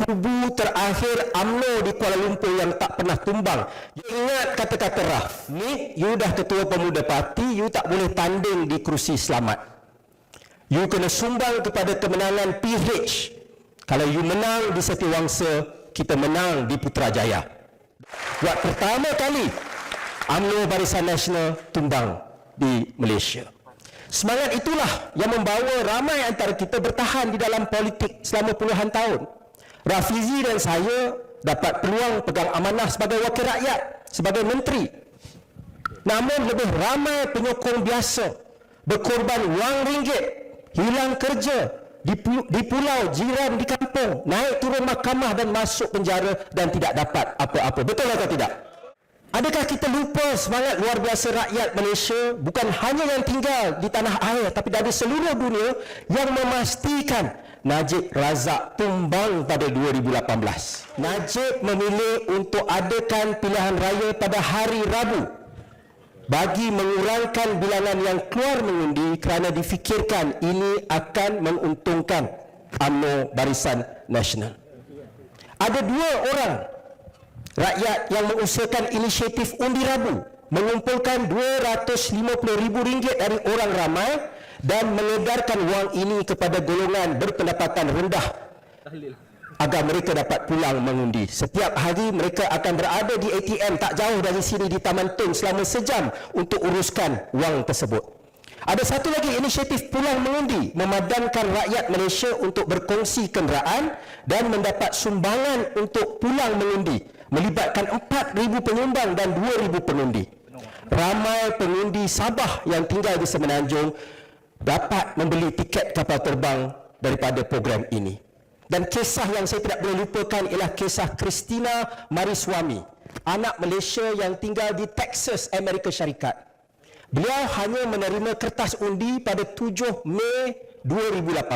kubu terakhir UMNO di Kuala Lumpur yang tak pernah tumbang. You ingat kata-kata Raf, ni you dah ketua pemuda parti, you tak boleh tanding di kerusi selamat. You kena sumbang kepada kemenangan PH. Kalau you menang di Setiawangsa, kita menang di Putrajaya. Buat pertama kali UMNO Barisan Nasional tumbang di Malaysia. Semangat itulah yang membawa ramai antara kita bertahan di dalam politik selama puluhan tahun. Rafizi dan saya dapat peluang pegang amanah sebagai wakil rakyat, sebagai menteri. Namun lebih ramai penyokong biasa berkorban wang ringgit, hilang kerja di pulau jiran di kampung, naik turun mahkamah dan masuk penjara dan tidak dapat apa-apa. Betul atau tidak? Adakah kita lupa semangat luar biasa rakyat Malaysia, bukan hanya yang tinggal di tanah air tapi dari seluruh dunia, yang memastikan Najib Razak tumbang pada 2018. Najib memilih untuk adakan pilihan raya pada hari Rabu bagi mengurangkan bilangan yang keluar mengundi kerana difikirkan ini akan menguntungkan UMNO Barisan Nasional. Ada dua orang rakyat yang mengusahakan inisiatif undi Rabu, mengumpulkan RM250,000 dari orang ramai dan mengedarkan wang ini kepada golongan berpendapatan rendah agar mereka dapat pulang mengundi. Setiap hari mereka akan berada di ATM tak jauh dari sini di Taman Tun selama sejam untuk uruskan wang tersebut. Ada satu lagi inisiatif pulang mengundi, memadamkan rakyat Malaysia untuk berkongsi kenderaan dan mendapat sumbangan untuk pulang mengundi, melibatkan 4,000 penyumbang dan 2,000 pengundi. Ramai pengundi Sabah yang tinggal di Semenanjung dapat membeli tiket kapal terbang daripada program ini. Dan kisah yang saya tidak boleh lupakan ialah kisah Christina Mariswamy, anak Malaysia yang tinggal di Texas, Amerika Syarikat. Beliau hanya menerima kertas undi pada 7 Mei 2018,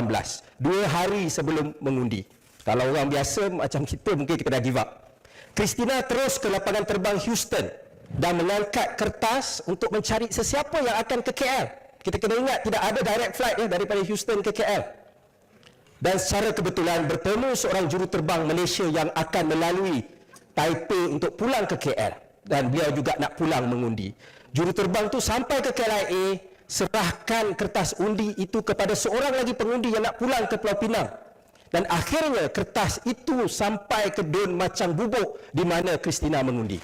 2 hari sebelum mengundi. Kalau orang biasa macam kita, mungkin kita dah give up. Christina terus ke lapangan terbang Houston dan mengangkat kertas untuk mencari sesiapa yang akan ke KL. Kita kena ingat tidak ada direct flight daripada Houston ke KL. Dan secara kebetulan bertemu seorang juruterbang Malaysia yang akan melalui Taipei untuk pulang ke KL. Dan beliau juga nak pulang mengundi. Juruterbang tu sampai ke KLIA, serahkan kertas undi itu kepada seorang lagi pengundi yang nak pulang ke Pulau Pinang. Dan akhirnya kertas itu sampai ke Dun Macang Bubuk di mana Christina mengundi.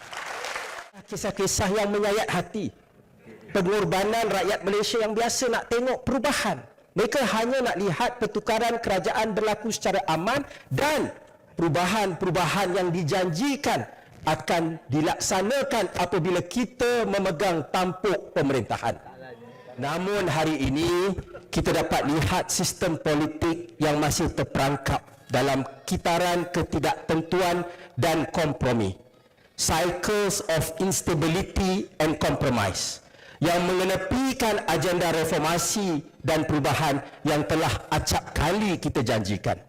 Kisah-kisah yang menyayat hati. Pengorbanan rakyat Malaysia yang biasa nak tengok perubahan. Mereka hanya nak lihat pertukaran kerajaan berlaku secara aman dan perubahan-perubahan yang dijanjikan akan dilaksanakan apabila kita memegang tampuk pemerintahan. Namun hari ini kita dapat lihat sistem politik yang masih terperangkap dalam kitaran ketidaktentuan dan kompromi. Cycles of instability and compromise yang mengenepikan agenda reformasi dan perubahan yang telah acap kali kita janjikan.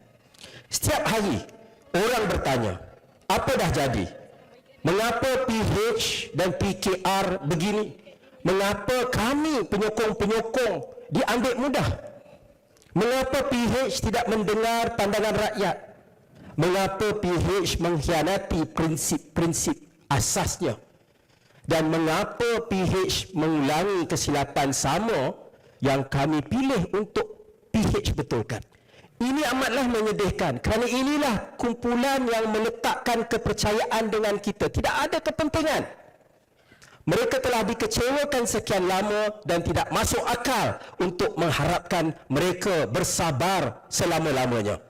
Setiap hari orang bertanya, apa dah jadi? Mengapa PH dan PKR begini? Mengapa kami penyokong-penyokong diambil mudah? Mengapa PH tidak mendengar pandangan rakyat? Mengapa PH mengkhianati prinsip-prinsip asasnya? Dan mengapa PH mengulangi kesilapan sama yang kami pilih untuk PH betulkan? Ini amatlah menyedihkan kerana inilah kumpulan yang meletakkan kepercayaan dengan kita. Tidak ada kepentingan. Mereka telah dikecewakan sekian lama dan tidak masuk akal untuk mengharapkan mereka bersabar selama-lamanya.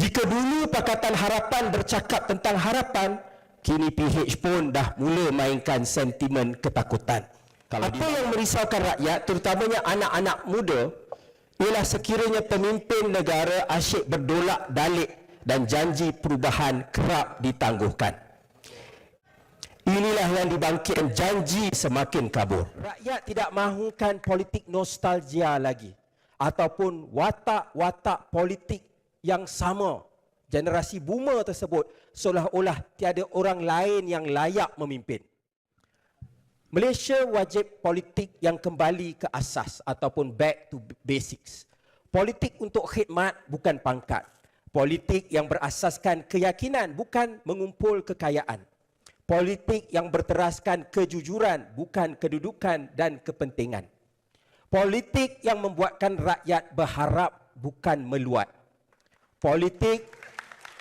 Jika dulu Pakatan Harapan bercakap tentang harapan, kini PH pun dah mula mainkan sentimen ketakutan. Apa yang merisaukan rakyat, terutamanya anak-anak muda, ialah sekiranya pemimpin negara asyik berdolak dalik dan janji perubahan kerap ditangguhkan. Inilah yang dibangkitkan janji semakin kabur. Rakyat tidak mahukan politik nostalgia lagi ataupun watak-watak politik yang sama. Generasi boomer tersebut seolah-olah tiada orang lain yang layak memimpin. Malaysia wajib politik yang kembali ke asas ataupun back to basics. Politik untuk khidmat bukan pangkat. Politik yang berasaskan keyakinan, bukan mengumpul kekayaan. Politik yang berteraskan kejujuran, bukan kedudukan dan kepentingan. Politik yang membuatkan rakyat berharap, bukan meluat. Politik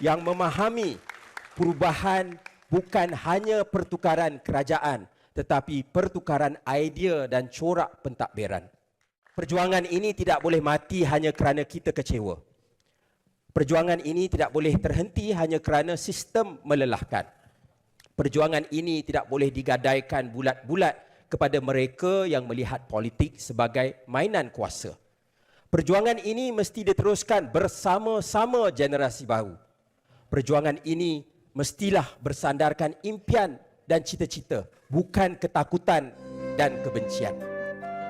yang memahami perubahan bukan hanya pertukaran kerajaan, tetapi pertukaran idea dan corak pentadbiran. Perjuangan ini tidak boleh mati hanya kerana kita kecewa. Perjuangan ini tidak boleh terhenti hanya kerana sistem melelahkan. Perjuangan ini tidak boleh digadaikan bulat-bulat kepada mereka yang melihat politik sebagai mainan kuasa. Perjuangan ini mesti diteruskan bersama-sama generasi baru. Perjuangan ini mestilah bersandarkan impian dan cita-cita, bukan ketakutan dan kebencian.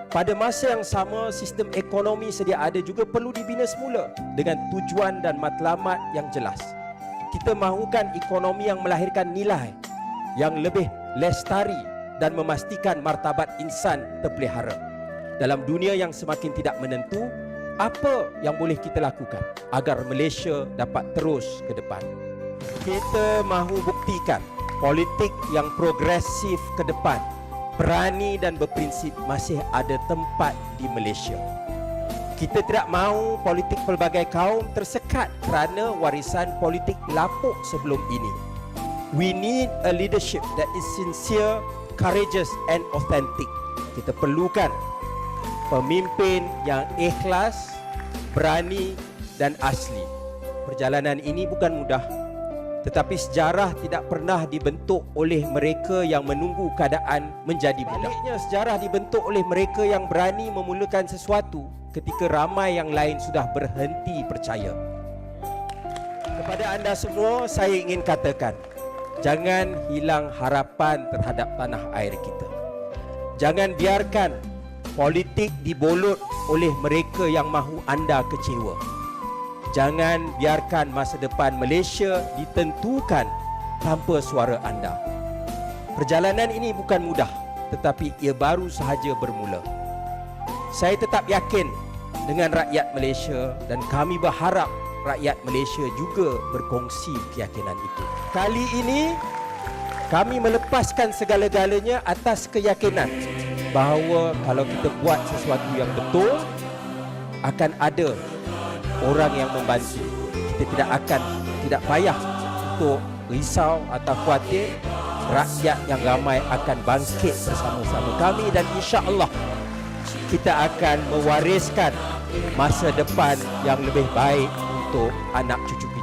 Pada masa yang sama, sistem ekonomi sedia ada juga perlu dibina semula dengan tujuan dan matlamat yang jelas. Kita mahukan ekonomi yang melahirkan nilai, yang lebih lestari dan memastikan martabat insan terpelihara. Dalam dunia yang semakin tidak menentu, apa yang boleh kita lakukan agar Malaysia dapat terus ke depan? Kita mahu buktikan politik yang progresif ke depan, berani dan berprinsip masih ada tempat di Malaysia. Kita tidak mahu politik pelbagai kaum tersekat kerana warisan politik lapuk sebelum ini. We need a leadership that is sincere, courageous and authentic. Kita perlukan pemimpin yang ikhlas, berani dan asli. Perjalanan ini bukan mudah, tetapi sejarah tidak pernah dibentuk oleh mereka yang menunggu keadaan menjadi budak. Baliknya, sejarah dibentuk oleh mereka yang berani memulakan sesuatu ketika ramai yang lain sudah berhenti percaya. Kepada anda semua, saya ingin katakan, jangan hilang harapan terhadap tanah air kita. Jangan biarkan politik dibolut oleh mereka yang mahu anda kecewa. Jangan biarkan masa depan Malaysia ditentukan tanpa suara anda. Perjalanan ini bukan mudah, tetapi ia baru sahaja bermula. Saya tetap yakin dengan rakyat Malaysia dan kami berharap rakyat Malaysia juga berkongsi keyakinan itu. Kali ini kami melepaskan segala-galanya atas keyakinan bahawa kalau kita buat sesuatu yang betul, akan ada orang yang membantu. Kita tidak payah untuk risau atau khawatir. Rakyat yang ramai akan bangkit bersama-sama kami dan insya-Allah kita akan mewariskan masa depan yang lebih baik untuk anak cucu kita.